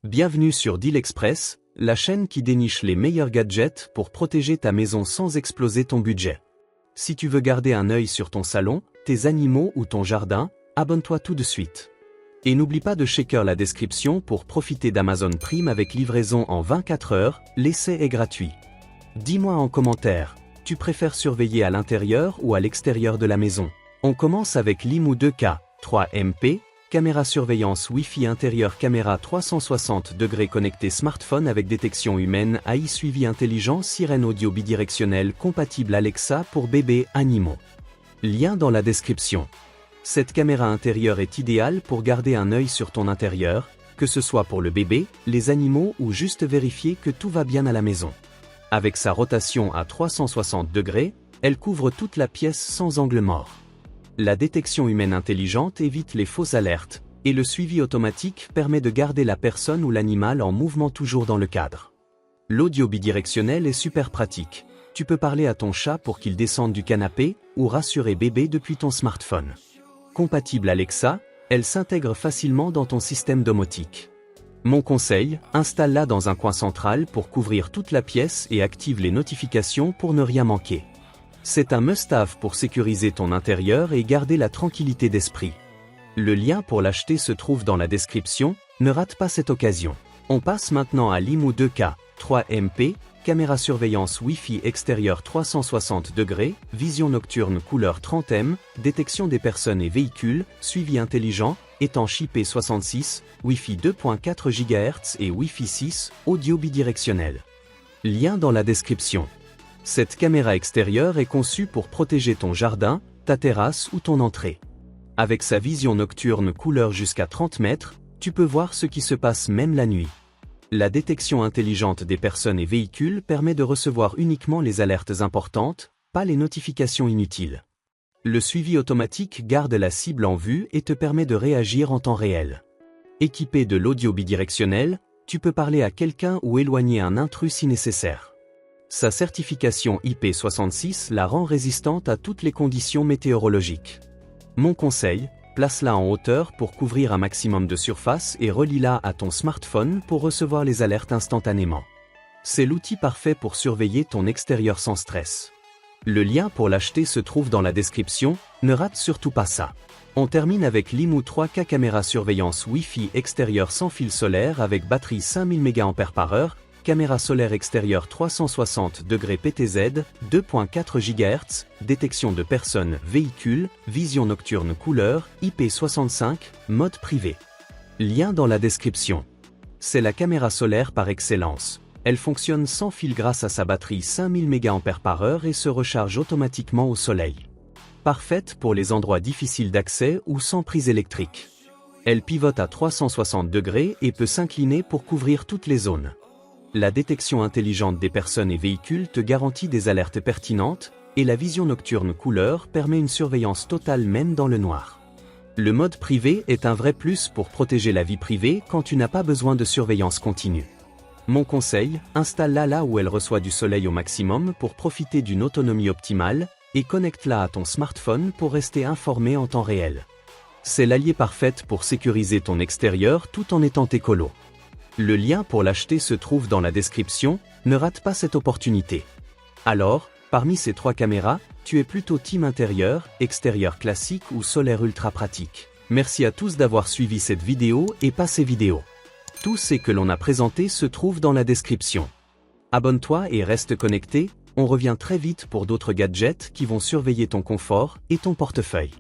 Bienvenue sur Deal Express, la chaîne qui déniche les meilleurs gadgets pour protéger ta maison sans exploser ton budget. Si tu veux garder un œil sur ton salon, tes animaux ou ton jardin, abonne-toi tout de suite. Et n'oublie pas de checker la description pour profiter d'Amazon Prime avec livraison en 24 heures, l'essai est gratuit. Dis-moi en commentaire, tu préfères surveiller à l'intérieur ou à l'extérieur de la maison? On commence avec l'IMU 2K, 3MP, caméra surveillance Wi-Fi intérieur caméra 360 degrés connectée smartphone avec détection humaine AI suivi intelligent sirène audio bidirectionnelle compatible Alexa pour bébés animaux. Lien dans la description. Cette caméra intérieure est idéale pour garder un œil sur ton intérieur, que ce soit pour le bébé, les animaux ou juste vérifier que tout va bien à la maison. Avec sa rotation à 360 degrés, elle couvre toute la pièce sans angle mort. La détection humaine intelligente évite les fausses alertes, et le suivi automatique permet de garder la personne ou l'animal en mouvement toujours dans le cadre. L'audio bidirectionnel est super pratique. Tu peux parler à ton chat pour qu'il descende du canapé, ou rassurer bébé depuis ton smartphone. Compatible Alexa, elle s'intègre facilement dans ton système domotique. Mon conseil, installe-la dans un coin central pour couvrir toute la pièce et active les notifications pour ne rien manquer. C'est un must-have pour sécuriser ton intérieur et garder la tranquillité d'esprit. Le lien pour l'acheter se trouve dans la description, ne rate pas cette occasion. On passe maintenant à l'IMU 2K, 3MP, caméra surveillance Wi-Fi extérieur 360 degrés, vision nocturne couleur 30M, détection des personnes et véhicules, suivi intelligent, étanche IP66, Wi-Fi 2.4 GHz et Wi-Fi 6, audio bidirectionnel. Lien dans la description. Cette caméra extérieure est conçue pour protéger ton jardin, ta terrasse ou ton entrée. Avec sa vision nocturne couleur jusqu'à 30 mètres, tu peux voir ce qui se passe même la nuit. La détection intelligente des personnes et véhicules permet de recevoir uniquement les alertes importantes, pas les notifications inutiles. Le suivi automatique garde la cible en vue et te permet de réagir en temps réel. Équipé de l'audio bidirectionnel, tu peux parler à quelqu'un ou éloigner un intrus si nécessaire. Sa certification IP66 la rend résistante à toutes les conditions météorologiques. Mon conseil, place-la en hauteur pour couvrir un maximum de surface et relie-la à ton smartphone pour recevoir les alertes instantanément. C'est l'outil parfait pour surveiller ton extérieur sans stress. Le lien pour l'acheter se trouve dans la description, ne rate surtout pas ça. On termine avec l'IMU 3K caméra surveillance Wi-Fi extérieur sans fil solaire avec batterie 5000 mAh, caméra solaire extérieure 360 degrés PTZ, 2.4 GHz, détection de personnes, véhicules, vision nocturne couleur, IP65, mode privé. Lien dans la description. C'est la caméra solaire par excellence. Elle fonctionne sans fil grâce à sa batterie 5000 mAh et se recharge automatiquement au soleil. Parfaite pour les endroits difficiles d'accès ou sans prise électrique. Elle pivote à 360 degrés et peut s'incliner pour couvrir toutes les zones. La détection intelligente des personnes et véhicules te garantit des alertes pertinentes, et la vision nocturne couleur permet une surveillance totale même dans le noir. Le mode privé est un vrai plus pour protéger la vie privée quand tu n'as pas besoin de surveillance continue. Mon conseil, installe-la là où elle reçoit du soleil au maximum pour profiter d'une autonomie optimale, et connecte-la à ton smartphone pour rester informé en temps réel. C'est l'allié parfait pour sécuriser ton extérieur tout en étant écolo. Le lien pour l'acheter se trouve dans la description, ne rate pas cette opportunité. Alors, parmi ces trois caméras, tu es plutôt team intérieur, extérieur classique ou solaire ultra pratique. Merci à tous d'avoir suivi cette vidéo et pas ces vidéos. Tout ce que l'on a présenté se trouve dans la description. Abonne-toi et reste connecté, on revient très vite pour d'autres gadgets qui vont surveiller ton confort et ton portefeuille.